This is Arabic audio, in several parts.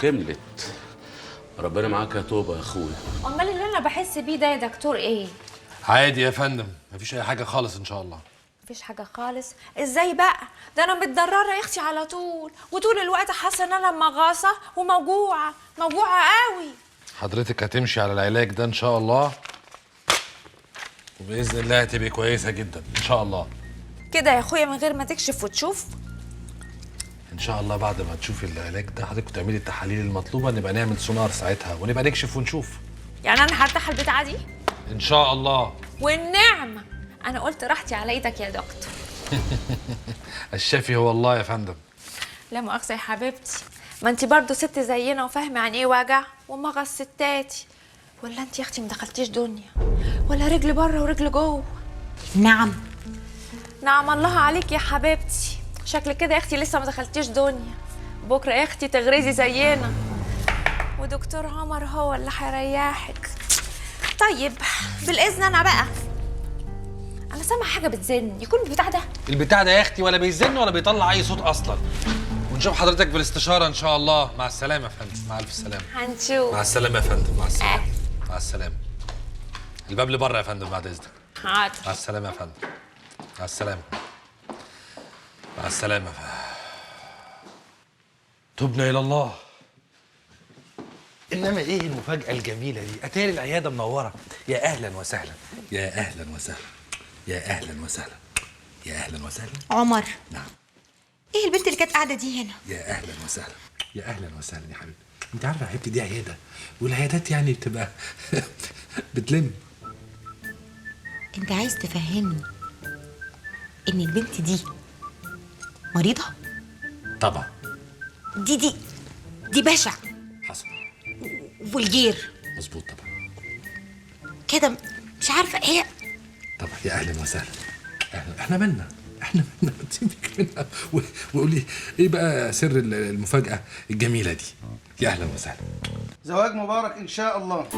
كملت. ربنا معاك يا توبه يا اخويا. امال اللي انا بحس بيه ده يا دكتور ايه؟ عادي يا فندم، مفيش اي حاجه خالص ان شاء الله. مفيش حاجه خالص؟ ازاي بقى؟ ده انا متضرره يا اختي على طول، وطول الوقت حاسه ان انا مغاصه وموجوعه قوي. حضرتك هتمشي على العلاج ده ان شاء الله، وباذن الله هتبقي كويسه جدا ان شاء الله. كده يا اخويا من غير ما تكشف وتشوف؟ ان شاء الله بعد ما تشوفي العلاج ده حضرتك وتعملي التحاليل المطلوبه نبقى نعمل سونار ساعتها ونبقى نكشف ونشوف. يعني انا هرتاح البتاعه دي؟ ان شاء الله. والنعمه. انا قلت راحتي على ايدك يا دكتور. الشافي هو الله يا فندم. لا مؤاخذه يا حبيبتي، ما انت برضو ست زينا وفاهمه يعني ايه وجع ومغص ستاتي. ولا انت يا اختي ما دخلتيش دنيا؟ ولا رجل بره ورجل جوه؟ نعم. نعم الله عليك يا حبيبتي. شكلك كده يا اختي لسه ما دخلتيش دنيا. بكره يا اختي تغرزي زينا، ودكتور عمر هو اللي هيريحك. طيب بالاذن انا بقى. انا سامعه حاجه بتزن، يكون البتاع ده؟ البتاع ده يا اختي ولا بيزن ولا بيطلع اي صوت اصلا. ونشوف حضرتك بالاستشاره ان شاء الله. مع السلامه يا فندم. مع الف سلامه. هنشوف. مع السلامه يا فندم. مع السلامه. مع السلامه. الباب لبره يا فندم بعد اذنك. حاضر. مع السلامه يا فندم. مع السلامه. مع السلامه. تبنا الى الله. انما ايه المفاجاه الجميله دي؟ اتاري العياده منوره. يا اهلا وسهلا. يا اهلا وسهلا. يا اهلا وسهلا. يا اهلا وسهلا. عمر. نعم. ايه البنت اللي كانت قاعده دي هنا؟ يا اهلا وسهلا. يا اهلا وسهلا يا حبيبي. انت عارفه يا حبيبتي دي عياده، والعيادات يعني بتبقى بتلم. انت عايز تفهمني ان البنت دي مريضه؟ طبعا. دي بشع. حصل. والجير. مظبوط طبعا. كده مش عارفه هي. طبعا. يا اهلا وسهلا. احنا مالنا سيبك منها وقولي ايه بقى سر المفاجاه الجميله دي. يا اهلا وسهلا. زواج مبارك ان شاء الله. الف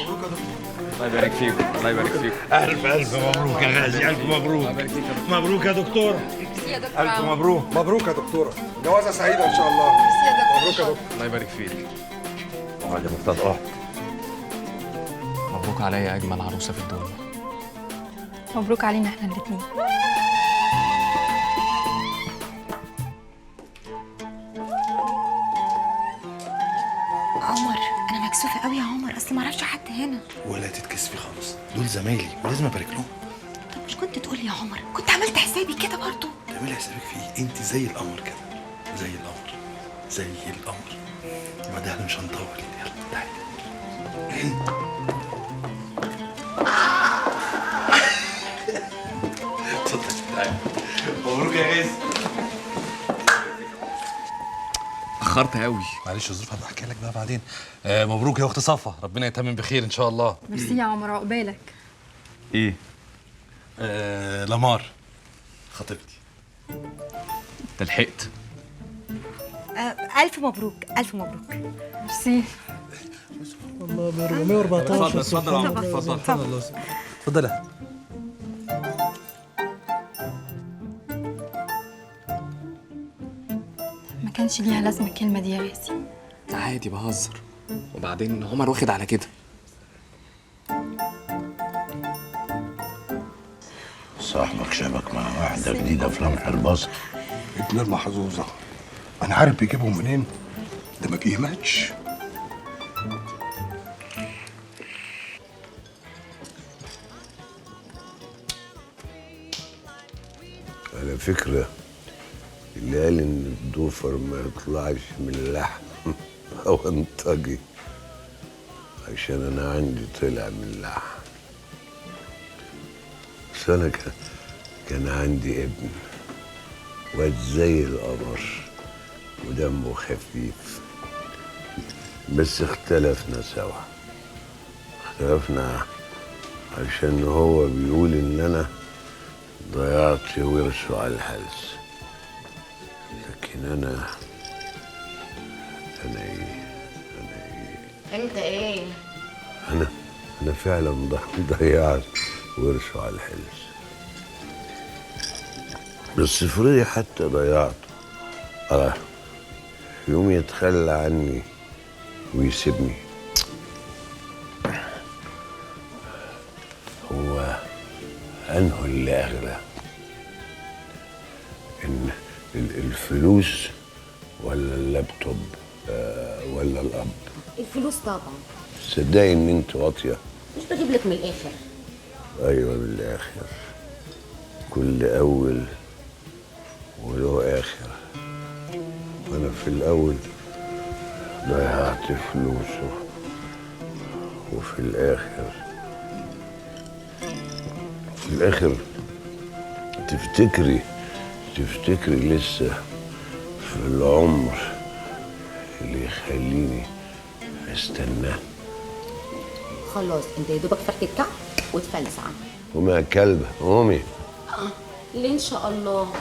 مبروك يا دكتور. الله يبارك فيك. الله يبارك فيك. ألف مبروك يا غازي. ألف مبروك. مبروك يا دكتور. الف مبروك. مبروك يا دكتوره. جوازه سعيده ان شاء الله. مبروك يا دكتور. الله يبارك فيك. اقعد يا مستاذ اقعد. مبروك عليا اجمل عروسه في الدنيا. مبروك علينا احنا الاثنين. عمر انا مكسوفه قوي يا عمر، اصل ما اعرفش حد هنا. ولا تتكسفي خالص، دول زمايلي ولازم ابارك لهم. طب مش كنت تقول لي يا عمر؟ كنت عملت حسابي كده برضو. تعملي حسابك في ايه؟ انت زي القمر كده. زي القمر. زي القمر. ما ده احنا مش هنطول. يلا تعالي. اتفضل تعالي. مبروك يا غازي. اخرت قوي. معلش ظروف هبقى احكي لك بقى بعدين. مبروك يا اخت صفا، ربنا يتمم بخير ان شاء الله. ميرسي يا عمر، عقبالك. ايه؟ لمار خطيبتي. انت لحقت. الف مبروك. الف مبروك. ميرسي. والله ب 414. اتفضل يا عمر. اتفضل. اتفضل. ما كانش ليها لازمه الكلمه دي يا غازي. عادي بهزر، وبعدين عمر واخد على كده. صاحبك شبك مع واحدة جديدة في لمح البصر. ابن المحظوظة. أنا عارف بيجيبهم منين. ده ما بيهمتش. على فكرة اللي قال إن الضوفر ما يطلعش من اللحم هو انطجي، عشان أنا عندي طلع من اللحم. بس أنا كان عندي ابن واد زي القمر ودمه خفيف، بس اختلفنا سوا. اختلفنا عشان هو بيقول إن أنا ضيعت ورثه على الحلس، لكن أنا إيه؟ انت ايه؟ أنا فعلا ضيعت ورثه على الحلس. بس افرضي حتى ضيعته، يوم يتخلى عني ويسيبني. هو أنه اللي أغلى، إن الفلوس ولا اللابتوب ولا الأب؟ الفلوس طبعا. تصدقي إن أنت واطية؟ مش بجيب لك من الاخر. أيوة من الآخر، كل أول وله آخر. وأنا في الأول ضيعت فلوسه، وفي الآخر تفتكري لسه في العمر اللي يخليني استناه. خلاص انت يا دوبك فرت الكعب وتفلس عنه. قومي يا كلبة قومي. ليه ان شاء الله؟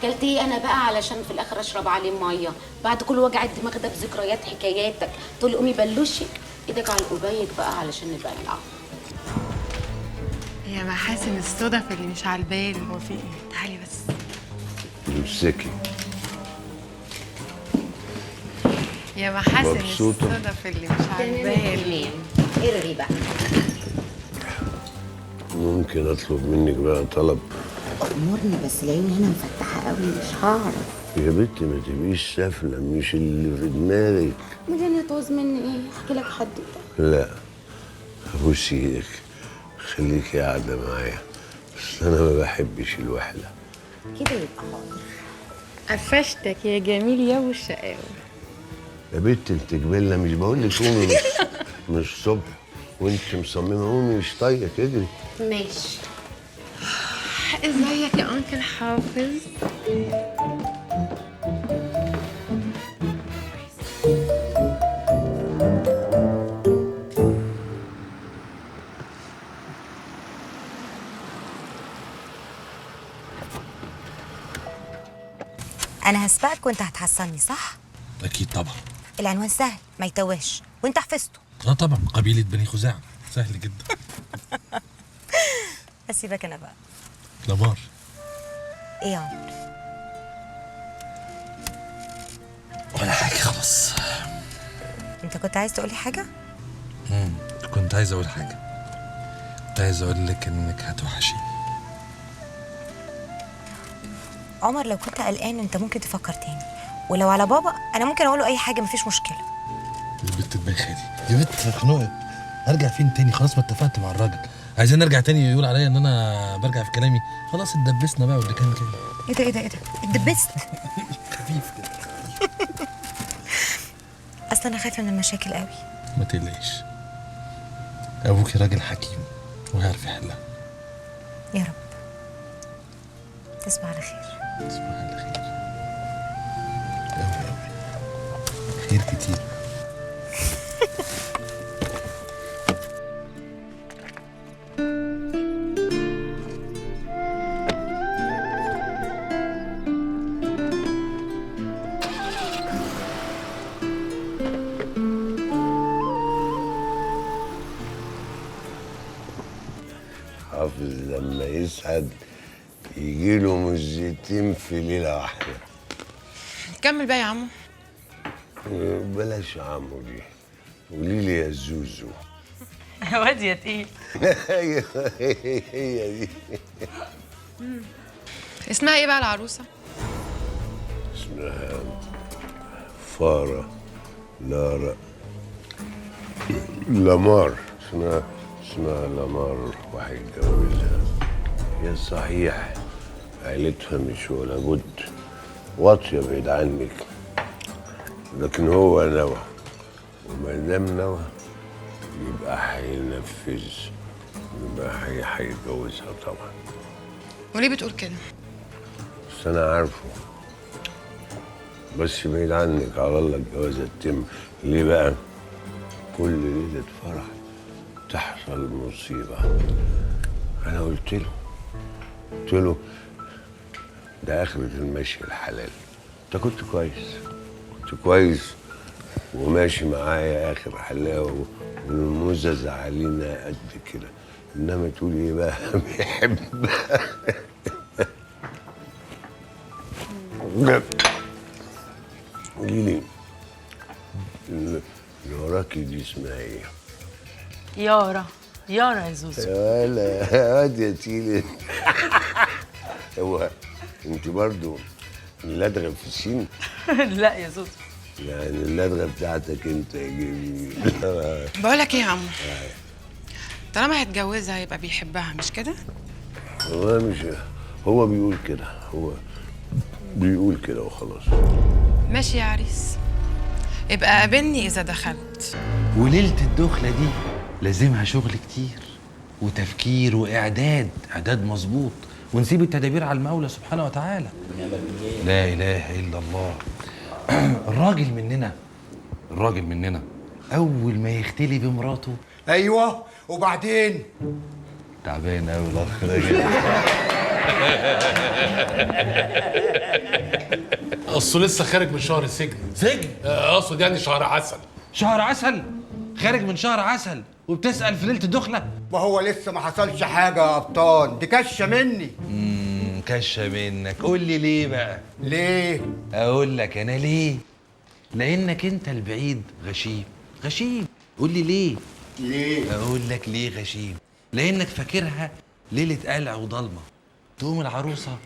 كلت ايه انا بقى علشان في الاخر اشرب عليه ميه بعد كل وجع الدماغ ده بذكريات حكاياتك؟ تقول لي قومي بلوشي ايدك على القبيض بقى علشان نبلع. يا محاسن الصدف اللي مش على البال. هو في ايه؟ تعالي بس. امسكي. يا محاسن مبسوطة؟ الصدف اللي مش على البال. ارغي بقى. ممكن اطلب منك بقى طلب؟ امرني بس العين هنا مفتحه قوي مش هعرف. يا بنتي ما تبقيش سافلة، مش اللي في دماغك. مدينة تعوز مني ايه؟ احكي لك حدوته. لا ابوس ايدك، خليكي قاعدة معايا، بس انا ما بحبش الوحدة. كده يبقى حاضر. قفشتك يا جميل يا ابو الشقاوة. يا بنت انت جبلة، مش بقول لك قومي مش صبح وانت مصممة قومي مش طايقة تجري. ماشي. ازيك يا انكل حافظ؟ انا هسبقك وانت هتحصلني صح؟ اكيد طبعا. العنوان سهل ما يتوهش وانت حفظته. اه طبعا، قبيله بني خزاعه، سهل جدا. اسيبك انا بقى. لمار. ايه يا عمر؟ ولا حاجه خلاص. انت كنت عايز تقولي حاجه؟ كنت عايز اقول حاجه، كنت عايز اقول لك انك هتوحشيني. عمر لو كنت قلقان انت ممكن تفكر تاني، ولو على بابا انا ممكن اقوله اي حاجه مفيش مشكله. البت دماغي دي يا بنت خنوقه. ارجع فين تاني؟ خلاص ما اتفقت مع الراجل. عايزين نرجع تاني يقول عليا ان انا برجع في كلامي؟ خلاص اتدبسنا بقى واللي كان كده. ايه ده اتدبست؟ خفيف كده. اصلا انا خايفه من المشاكل قوي. ما تقلقيش، ابوكي راجل حكيم وهيعرف يحلها. يا رب. تصبح على خير. تصبح على خير. أوي خير كتير. حافظ لما يسعد يجيله مزتين في ليلة واحدة. كمل بقى يا عمو. بلاش عمو دي، قولي لي يا زوزو. يا واد يا تقيل. هي دي. اسمها ايه بقى العروسه؟ اسمها فارة لارا لامار. اسمها لامار وهيتجوزها. هي صحيح عيلتها مش ولا بد واطية بعيد عنك، لكن هو نوى، وما دام نوى يبقى هينفذ، يبقى هيتجوزها طبعا. وليه بتقول كده؟ بس انا عارفه، بس بعيد عنك على الله الجوازة تتم. ليه بقى؟ كل ليلة فرح تحصل مصيبة. أنا قلت له ده آخرة المشي الحلال. أنت كنت كويس وماشي معايا آخر حلاوة والمزز علينا قد كده، إنما تقول إيه بقى؟ بيحبها. قولي لي اللي وراكي دي اسمها ايه؟ يارا يارا يا زوزو. ولا واد يا تيلي. هو انت برضو اللدغه في السين؟ لا يا زوزو. يعني اللدغه بتاعتك انت يا جميل. بقولك ايه يا عمو، طالما هيتجوزها يبقى بيحبها مش كده؟ هو مش هو بيقول كده، هو بيقول كده وخلاص. ماشي يا عريس، يبقى قابلني اذا دخلت. وليله الدخله دي لازمها شغل كتير وتفكير واعداد مظبوط، ونسيب التدابير على المولى سبحانه وتعالى. لا اله الا الله. الراجل مننا اول ما يختلي بمراته ايوه وبعدين تعبان قوي الاخ ده كده. اصله لسه خارج من شهر سجن. اقصد يعني شهر عسل. شهر عسل؟ خارج من شهر عسل وبتسأل في ليلة الدخلة؟ ما هو لسه ما حصلش حاجه يا ابطال، دي كشه مني. كشة منك. قول لي ليه بقى؟ ليه؟ اقول لك انا ليه. لانك انت البعيد غشيم. قول لي ليه. اقول لك ليه غشيم. لانك فاكرها ليله قلع وضلمه، تقوم العروسه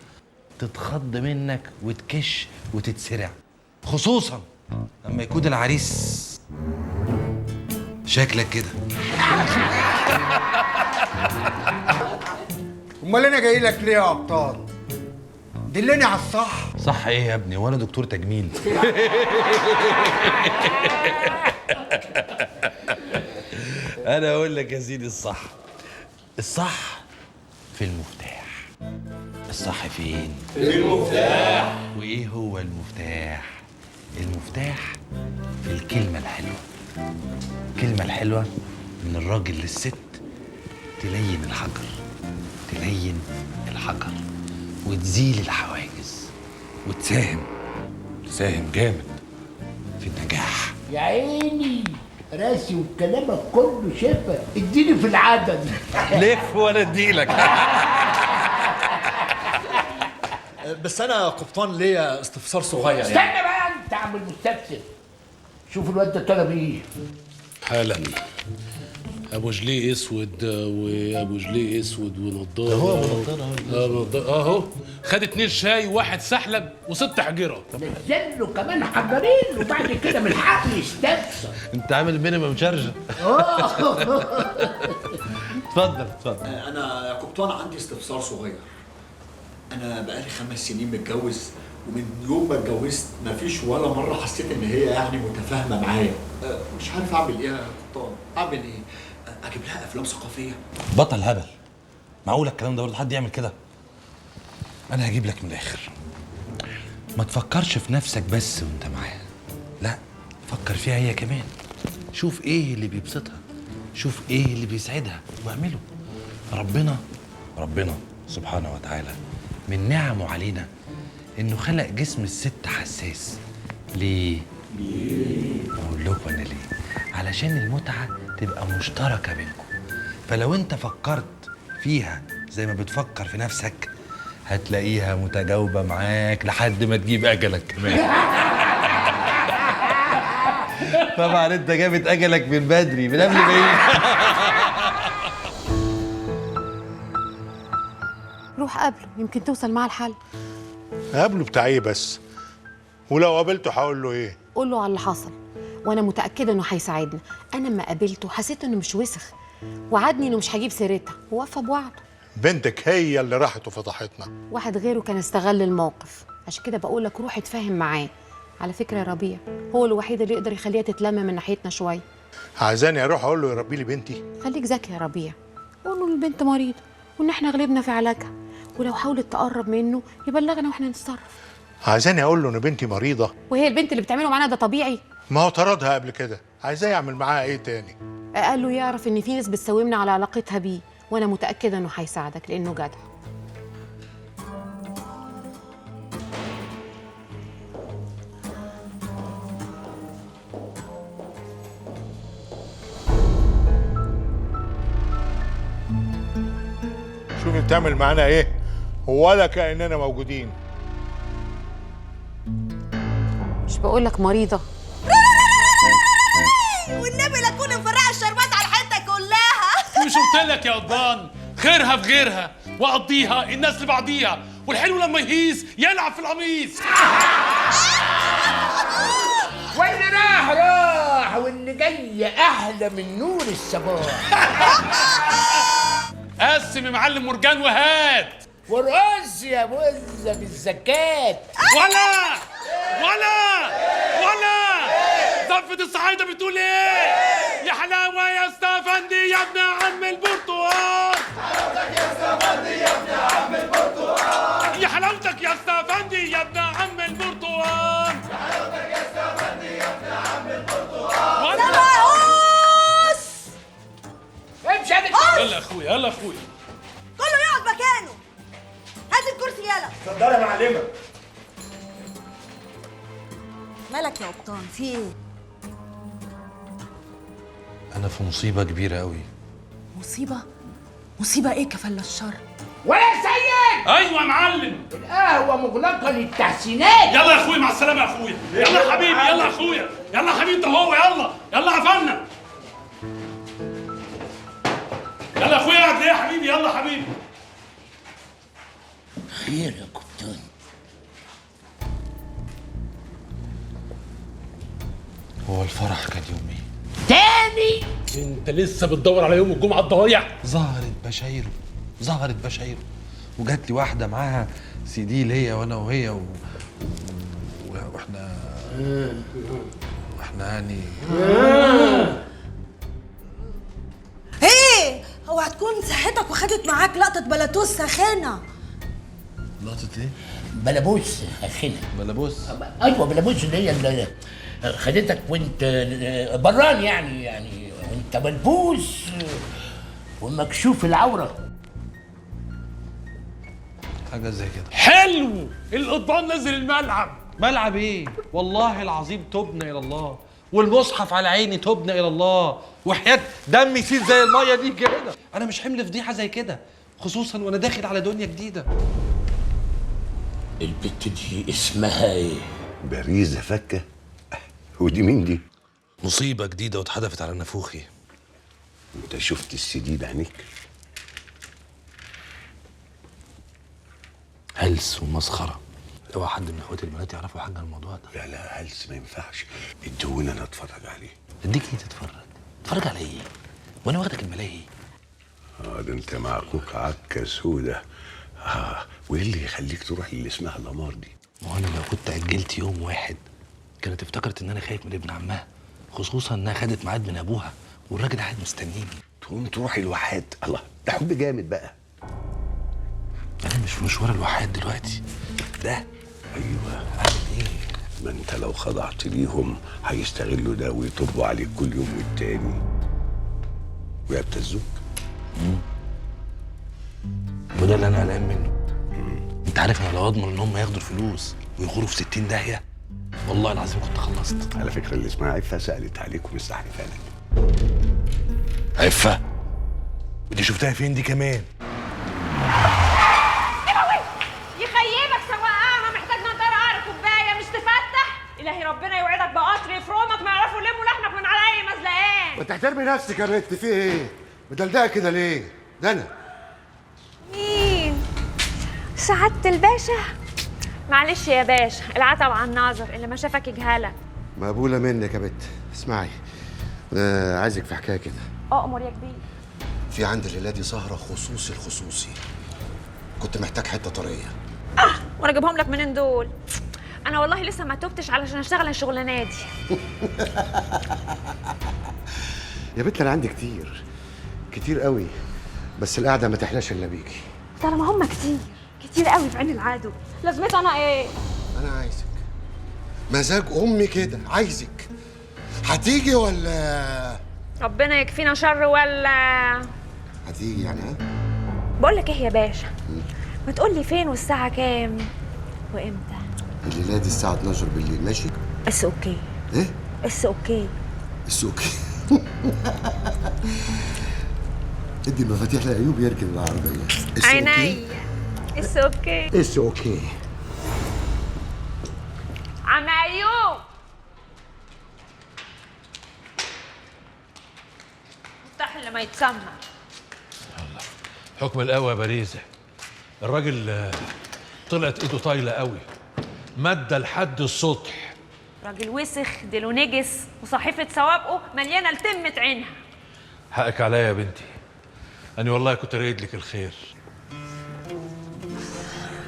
تتخض منك وتكش وتتسرع، خصوصا لما يكون العريس شكلك كده. امال انا جاي لك ليه يا ابطال؟ دلني على الصح. صح ايه يا ابني وانا دكتور تجميل؟ انا اقول لك يا سيدي الصح في المفتاح. الصح فين؟ في المفتاح. وايه هو المفتاح؟ المفتاح في الكلمة الحلوة. الكلمة الحلوة من الراجل للست تلين الحجر وتزيل الحواجز وتساهم جامد في النجاح. يا عيني راسي وكلامك كله شفا، اديني في العدد. لف وانا اديلك. بس انا يا قبطان ليا استفسار صغير استنى بقى انت عم المستفسر. شوف الواد ده طلب ايه؟ حالا ابو جليه اسود وابو جليه اسود ونضاره. هو ابو نضاره اهو خد 2 شاي وواحد سحلب و6 حجره. نزل له كمان حجرين وبعد كده من حقه يستفسر. انت عامل مينيمم شارجه. اتفضل. انا يا قبطان عندي استفسار صغير. انا بقالي 5 سنين متجوز، ومن يوم ما اتجوزت مفيش ولا مره حسيت ان هي يعني متفاهمه معايا. مش عارف اعمل ايه يا قبطان، اعمل ايه؟ اجيب لها افلام ثقافيه؟ بطل هبل. معقول الكلام ده برضه حد يعمل كده؟ انا هجيب لك من الاخر. ما تفكرش في نفسك بس وانت معاها، لا فكر فيها هي كمان. شوف ايه اللي بيبسطها، شوف ايه اللي بيسعدها واعمله. ربنا سبحانه وتعالى من نعمه علينا انه خلق جسم الست حساس. ليه؟ اقول لكم انا ليه. علشان المتعه تبقى مشتركه بينكم. فلو انت فكرت فيها زي ما بتفكر في نفسك هتلاقيها متجاوبه معاك لحد ما تجيب اجلك كمان. طبعا انت جابت اجلك من بدري، من قبل ما يجي. روح قابله يمكن توصل معاه الحل. قابله بتاع ايه بس؟ ولو قابلته هقول له ايه؟ قول له على اللي حصل، وانا متاكده انه هيساعدنا. انا لما قابلته حسيت انه مش وسخ، وعدني انه مش هجيب سيرتها ووفى بوعده. بنتك هي اللي راحت وفضحتنا. واحد غيره كان استغل الموقف، عشان كده بقول لك روح اتفاهم معاه. على فكره يا ربيع هو الوحيد اللي يقدر يخليها تتلم من ناحيتنا شويه. عايزاني اروح اقول له يربي لي بنتي؟ خليك ذكي يا ربيع، قول له البنت مريضه وان احنا غلبنا في علاجها، ولو حاولت تقرب منه يبلغنا واحنا نتصرف. عايزاني اقول له ان بنتي مريضه؟ وهي البنت اللي بتعمله معانا ده طبيعي؟ ما هو طردها قبل كده، عايزاه يعمل معاها ايه تاني؟ قال له يعرف ان في ناس بتساومنا على علاقتها بيه، وانا متاكده انه هيساعدك لانه جدع. شوفي بتعمل معانا ايه ولا كأننا موجودين. مش بقول لك مريضه؟ والنبي لا تكون مفرقه الشربات على الحته كلها. مش قلت لك يا قضبان خيرها في غيرها وقضيها الناس لبعضيها، والحلو لما يهيس يلعب في القميص. واللي راح واللي جاي احلى من نور الصباح. قسم يا معلم مرجان وهات. ورقص يا مزه بالزكات. ولا زفة الصعايدة بتقول ايه؟ يا حلاوة يا استفندي يا ابن عم البرتقال. حلاوتك يا استفندي يا ابن عم البرتقال. يا حلاوتك يا استفندي يا ابن عم البرتقال. يا حلاوتك يا استفندي يا ابن عم البرتقال. سمعوس امشي يلا يا اخويا يلا يا اخويا. كله يقعد مكانه. هات الكرسي يلا. اتفضلي يا معلمه. مالك يا قبطان في ايه؟ انا في مصيبه كبيره قوي. مصيبه ايه كفل الشر؟ ولا سيد. ايوه يا معلم. القهوه مغلقه للتحسينات. يلا يا اخويا مع السلامه يا اخويا. يلا يا حبيبي يلا يا اخويا. يلا يا حبيبي انت هو. يلا يا فنان. يلا يا اخويا قاعد ليه يا حبيبي؟ يلا يا حبيبي. خير يا قبطان. هو الفرح كان يوم ايه؟ تاني انت لسه بتدور على يوم الجمعه الضايع؟ ظهرت بشايره وجات لي واحده معاها سي دي ليا وانا وهي واحنا يعني ايه هو هتكون صحتك وخدت معاك لقطه بلاتوس ساخنه؟ لقطه ايه؟ بلابوس اخينا. بلابوس؟ ايوه بلابوس اللي هي اللي خدتك وانت بران يعني وانت ملبوس ومكشوف العوره. حاجه زي كده. حلو. القضبان نزل الملعب. ملعب ايه؟ والله العظيم تبنا الى الله، والمصحف على عيني تبنا الى الله، وحياة دمي يسيل زي الميه دي كده. انا مش حمل فضيحه زي كده، خصوصا وانا داخل على دنيا جديده. البت دي اسمها ايه؟ باريزة فكة. ودي مين دي؟ مصيبه جديده واتحدفت على نافوخي. انت شفت السي دي بعينيك؟ هلس ومسخره. اوعى حد من اخواتي البنات يعرفوا حاجه عن الموضوع ده. لا هلس ما ينفعش. ادوني انا اتفرج عليه. اديك ايه تتفرج؟ تتفرج على ايه؟ وانا واخدك الملاهي؟ ده انت معكوك عكه سودة. وايه اللي يخليك تروح للي اسمها القمار دي؟ ما انا لو كنت اجلت يوم واحد كانت افتكرت ان انا خايف من ابن عمها، خصوصا انها خدت ميعاد من ابوها والراجل قاعد مستنيني. تقوم تروح الواحات. الله ده حب جامد بقى. انا مش في مشوار الواحات دلوقتي. ده ايوه. اعمل ايه؟ ما انت لو خضعت ليهم هيستغلوا ده ويطبوا عليك كل يوم والتاني ويبتزوك. وده اللي انا قلقان منه. انت عارف انا لو اضمن ان هم ياخدوا الفلوس ويغوروا في 60 داهيه والله العظيم كنت خلصت. على فكره اللي اسمها عفه سالت عليك ومستحلفه لك. عفه؟ ودي شفتها فين دي كمان؟ يخيبك سواقها محتاج نضاره قعر كوبايه مش تفتح. الهي ربنا يوعدك بقطر يفرمك ما يعرفوا يلموا لحمك من على اي مزلقان. ما تحترمي نفسك يا بنت. في ايه؟ مدلدقه كده ليه؟ ده انا. مين؟ سعادة الباشا؟ معلش يا باشا العتب على الناظر اللي ما شافك يجهلك. مقبوله منك يا بنت. اسمعي انا عايزك في حكايه كده. اؤمر يا كبير. في عند الليله دي سهره خصوصي الخصوصي. كنت محتاج حته طريه. وانا اجيبهم لك منين دول؟ انا والله لسه ما توبتش علشان اشتغل الشغلانه دي. يا بنت انا عندي كتير قوي، بس القعده ما تحلاش الا بيكي. طالما هم كتير قوي في عين العدو لازمتها انا ايه؟ انا عايزك. مزاج امي كده عايزك. هتيجي ولا ربنا يكفينا شر ولا هتيجي يعني؟ ها بقول لك ايه يا باشا، ما تقول لي فين والساعه كام وامتى؟ الليله دي الساعه 12 بالليل. ماشي بس اوكي. ايه بس اوكي. بس اوكي. ادي المفاتيح لايوب يركن العربيه. عينيا. اتس اوكي. اتس اوكي. عم ايوب ما يتسمى. حكم القهوة يا باريزة. الراجل طلعت ايده طايلة قوي، مادة لحد السطح. راجل وسخ ديله نجس وصحيفة سوابقه مليانة لتمة عينها. حقك عليا يا بنتي، أنا والله كنت رايد لك الخير.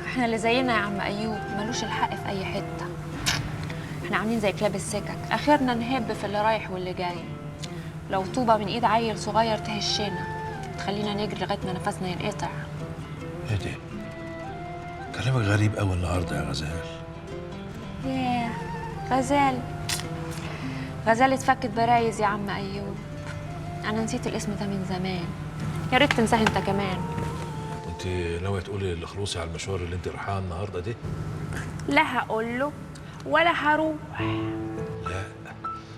احنا اللي زينا يا عم أيوب ملوش الحق في أي حتة. احنا عاملين زي كلاب السكك، آخرنا نهب في اللي رايح واللي جاي. لو طوبة من إيد عيل صغير تهشنا تخلينا نجري لغاية ما نفسنا ينقطع. ايه ده؟ كلامك غريب قوي النهارده يا غزال. ياه غزال، غزال اتفكت برايز يا عم أيوب. أنا نسيت الاسم ده من زمان، يا ريت تنساه أنت كمان. انت ناوية تقولي لخلوصي على المشوار اللي انت رايحاه النهارده دي؟ لا هقول له ولا هروح. لا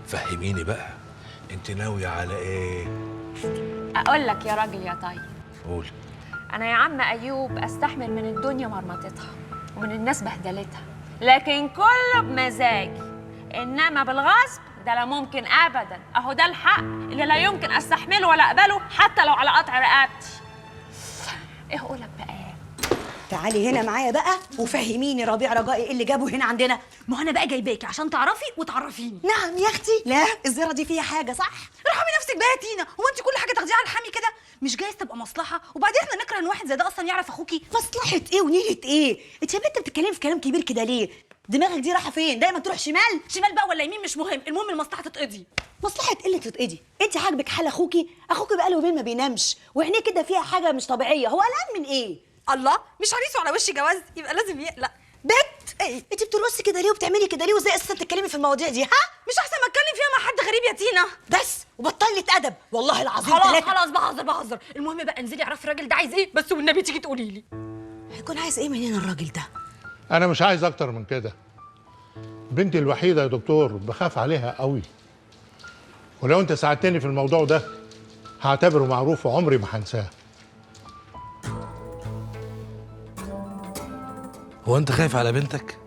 فهميني بقى، انت ناوية على ايه؟ أقول لك يا راجل يا طيب. قولي. أنا يا عم أيوب أستحمل من الدنيا مرمطتها ومن الناس بهدلتها، لكن كله بمزاجي، إنما بالغصب ده لا ممكن أبدا. أهو ده الحق اللي لا يمكن أستحمله ولا أقبله حتى لو على قطع رقبتي. إيه أقولك بقى؟ تعالي هنا معايا بقى وفهميني ربيع رجائي ايه اللي جابه هنا عندنا. ما انا بقى جايباكي عشان تعرفي وتعرفيني. نعم يا اختي. لا الزياره دي فيها حاجه صح؟ ارحمي نفسك بقى يا تينا، هو انت كل حاجه تاخديها على الحامي كده؟ مش جايز تبقى مصلحه؟ وبعدين احنا نكره ان واحد زي ده اصلا يعرف اخوكي. مصلحه ايه ونيله ايه؟ انت يا بنت بتتكلمي في كلام كبير كده ليه؟ دماغك دي رايحه فين؟ دايما تروح شمال شمال بقى ولا يمين مش مهم، المهم المصلحه تتقضي. مصلحه ايه اللي تتقضي؟ انت عاجبك حال اخوكي؟ اخوكي بقى له يومين ما بينامش وعينيه كده فيها حاجه مش طبيعيه، هو قلقان من ايه؟ الله مش عريسه على وش جواز يبقى لازم يقلق. بت ايه انت بترقصي كده ليه وبتعملي كده ليه وازاي اساسا تتكلمي في المواضيع دي؟ ها مش احسن ما اتكلم فيها مع حد غريب يا تينا؟ بس وبطلي ادب والله العظيم. خلاص بهزر. المهم بقى انزلي اعرفي الراجل ده عايز ايه بس والنبي تيجي تقولي لي هيكون عايز ايه مننا الراجل ده. انا مش عايز اكتر من كده. بنتي الوحيده يا دكتور، بخاف عليها قوي، ولو انت ساعدتني في الموضوع ده هعتبره معروف وعمري ما هنساه. هو انت خايف على بنتك؟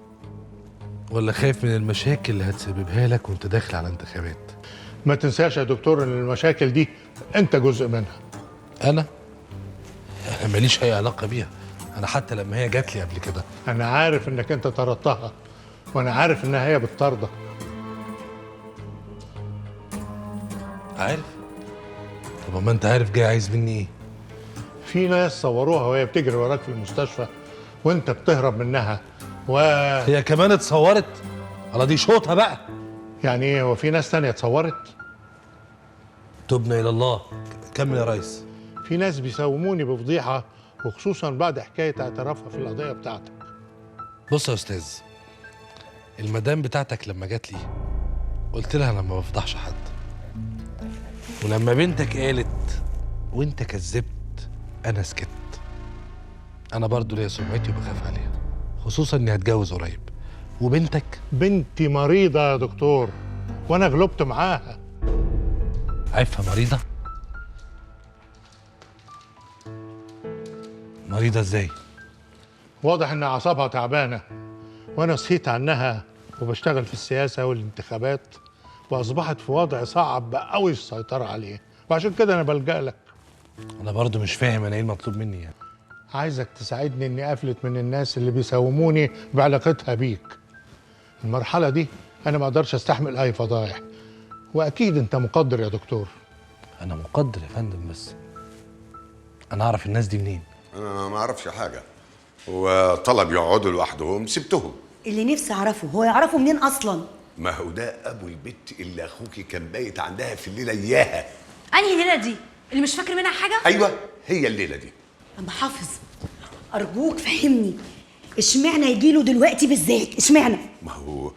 ولا خايف من المشاكل اللي هتسببها لك وانت داخل على انتخابات؟ ما تنساش يا دكتور ان المشاكل دي انت جزء منها. انا ماليش اي علاقه بيها، انا حتى لما هي جات لي قبل كده. انا عارف انك انت طردتها وانا عارف انها هي بتطردك. عارف؟ طب ما انت عارف جاي عايز مني ايه؟ في ناس صوروها وهي بتجري وراك في المستشفى وانت بتهرب منها هي كمان اتصورت؟ على دي شوطها بقى. يعني ايه، هو في ناس تانية اتصورت؟ تبنا الى الله. كمل يا ريس. في ناس بيساوموني بفضيحة وخصوصا بعد حكاية اعترافها في القضية بتاعتك. بص يا استاذ، المدام بتاعتك لما جات لي قلت لها انا ما بفضحش حد، ولما بنتك قالت وانت كذبت انا سكت. انا برضو ليا سمعتي وبخاف عليها، خصوصا اني هتجوز قريب. وبنتك بنتي مريضة يا دكتور وانا غلبت معاها. عارفها مريضة؟ مريضة ازاي؟ واضح ان اعصابها تعبانة وانا صحيت عنها وبشتغل في السياسة والانتخابات واصبحت في وضع صعب قوي السيطرة عليه، وعشان كده انا بلجأ لك. انا برضو مش فاهم انا ايه المطلوب مني يعني. عايزك تساعدني اني افلت من الناس اللي بيساوموني بعلاقتها بيك. المرحلة دي انا ما اقدرش استحمل اي فضايح، واكيد انت مقدر يا دكتور. انا مقدر يا فندم، بس انا اعرف الناس دي منين؟ انا ما اعرفش حاجه، هو طلب يقعدوا لوحدهم سبتهم. اللي نفسي اعرفه هو يعرفه منين اصلا؟ ما هو ده ابو البت اللي اخوكي كان بايت عندها في الليله اياها. انهي الليله دي اللي مش فاكر منها حاجه؟ ايوه هي الليله دي. اما حافظ ارجوك فهمني، اشمعنى يجي له دلوقتي بالذات؟ اشمعنى؟ ما هو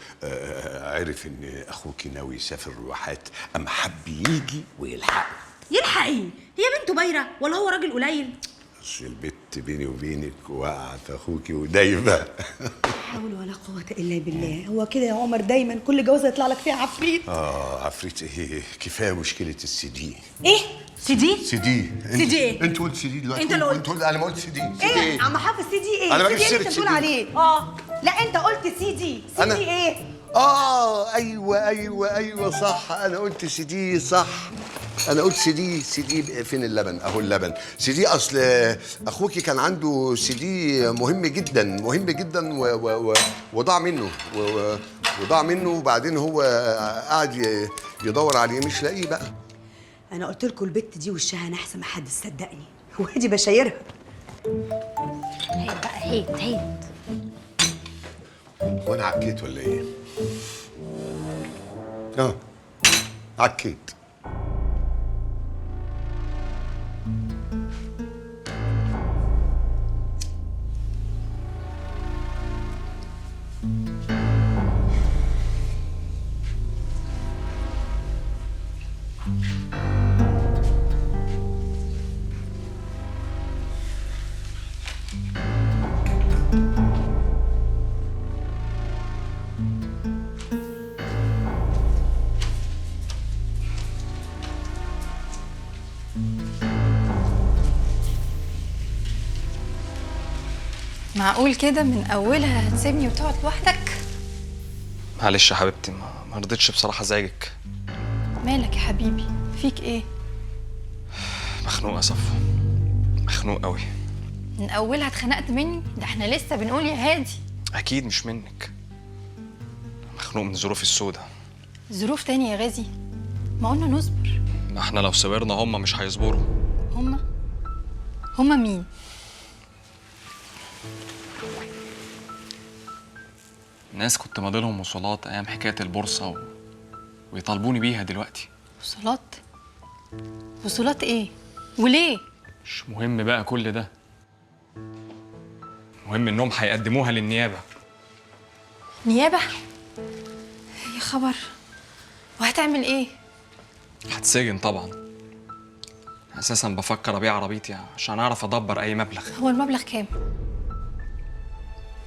عرف ان اخوكي ناوي يسافر الواحات، اما حب يجي ويلحق. يلحق ايه؟ هي بنته بايره ولا هو راجل قليل؟ بس البت بيني وبينك وقعت اخوكي ودايبه. لا حول ولا قوه الا بالله. هو كده يا عمر دايما كل جوازه يطلع لك فيها عفريت. عفريت ايه؟ كفايه مشكله السي دي. ايه؟ سي دي؟ سي دي. سي دي ايه؟ انت قلت سي دي دلوقتي. انت اللي قلت. انا ما قلت سي دي. ايه عم حافظ سي دي ايه؟ انا سي بجيب دي سيره انت سي بتقول دي. عليه. لا انت قلت سي دي. سي دي ايه؟ ايوه صح، انا قلت سي دي صح. انا قلت سيدي فين اللبن؟ اهو اللبن. سيدي اصل اخوكي كان عنده سيدي مهم جدا وضاع منه وبعدين هو قاعد يدور عليه مش لاقيه بقى. انا قلت لكم البت دي وشها نحس، ما حد صدقني. وادي بشايرها. هيد بقى، هيد. وانا عكيت ولا ايه؟ عكيت. معقول كده من اولها هتسيبني وتقعد لوحدك؟ معلش يا حبيبتي، ما رضيتش بصراحه ازعجك. مالك يا حبيبي؟ فيك ايه؟ مخنوق يا صفو، مخنوق قوي. من اولها اتخنقت مني؟ ده احنا لسه بنقول يا هادي. اكيد مش منك. مخنوق من ظروفي السوداء. ظروف تاني يا غازي؟ ما قلنا نصبر. ما احنا لو صبرنا هم مش هيصبروا. هما مين؟ ناس كنت ماضيلهم وصولات ايام حكايه البورصه ويطالبوني بيها دلوقتي. وصولات؟ وصولات ايه؟ وليه؟ مش مهم بقى كل ده. المهم انهم هيقدموها للنيابه. نيابه؟ يا خبر. وهتعمل ايه؟ هتسجن طبعا. اساسا بفكر ابيع عربيتي عشان اعرف ادبر اي مبلغ. هو المبلغ كام؟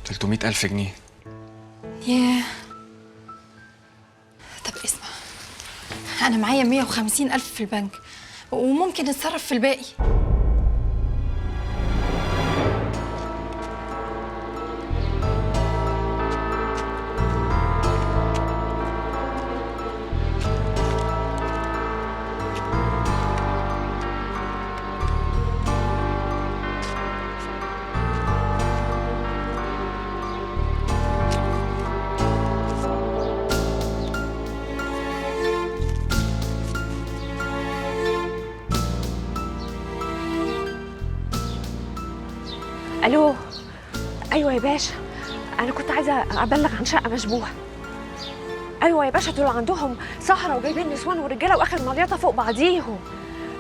300,000 جنيه. ياه. طب اسمع، أنا معايا 150,000 في البنك وممكن نتصرف في الباقي. الو. ايوه يا باشا، انا كنت عايزه ابلغ عن شقه مشبوهه. ايوه يا باشا، دول عندهم سهره وجايبين نسوان ورجاله واخر مليطه فوق بعضيهم.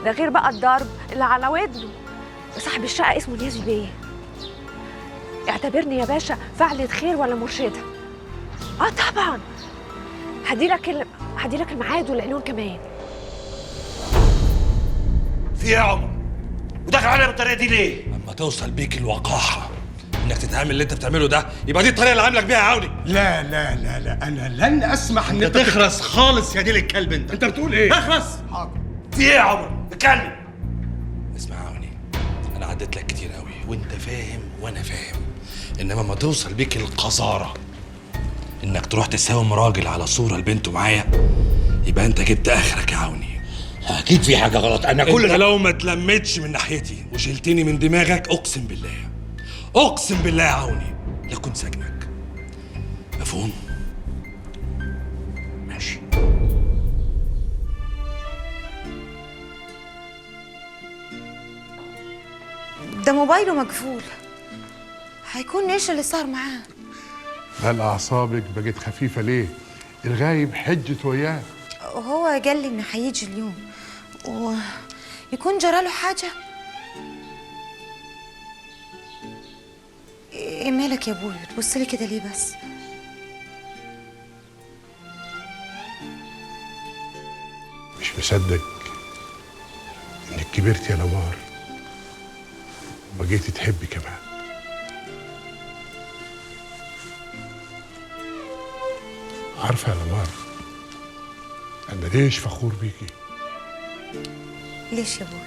ده غير بقى الضرب اللي على ودنه. صاحب الشقه اسمه نيازي بيه. اعتبرني يا باشا فعلة خير ولا مرشده. طبعا. هديلك الميعاد والعنوان كمان. في ايه يا عمر؟ وداخل عليا بالطريقه دي ليه؟ اما توصل بيك الوقاحه انك تتعامل اللي انت بتعمله ده، يبقى دي الطريقه اللي عاملك بيها يا عوني. لا لا لا لا، انا لن اسمح ان انت تخرس خالص يا ديل الكلب. انت بتقول ايه؟ اخرس. حاضر. في ايه يا عمر؟ اتكلم. اسمع يا عوني، انا عديت لك كتير قوي وانت فاهم وانا فاهم، انما ما توصل بيك القذاره انك تروح تساوم راجل على صوره لبنته معايا، يبقى انت جبت اخرك يا عوني. اكيد في حاجه غلط. انا كل انت لو ما اتلمتش من ناحيتي وشلتني من دماغك اقسم بالله يا عوني لكن سجنك. مفهوم؟ ماشي. ده موبايله مقفول، هيكون ايش اللي صار معاه؟ هل اعصابك بقت خفيفه ليه؟ الغايب حجت وياه. وهو قال لي انه هيجي اليوم ويكون جراله حاجه. ايه مالك يا ابوي؟ بتبص لي كده ليه بس؟ مش مصدق انك كبرت يا لمار وبقيتي تحبي كمان. عارفه يا لمار، انا ليش فخور بيكي؟ ليش يا ابوي؟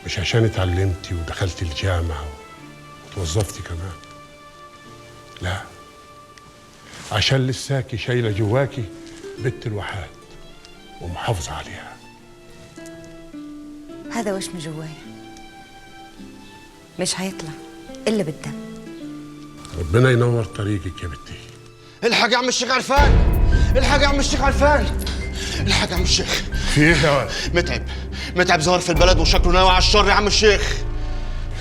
مش عشان اتعلمتي ودخلتي الجامعه وتوظفتي كمان، لا، عشان لساكي شايله جواكي بنت الوحاد ومحافظه عليها. هذا وش من جوايا مش هيطلع الا بالدم. ربنا ينور طريقك يا بنتي. الحاج يا عم الشيخ عرفان، الحاج يا عم الشيخ عرفان، الحاج يا عم الشيخ. في ايه يا ولد؟ متعب ظهر في البلد وشكله ناوي على الشر يا عم الشيخ.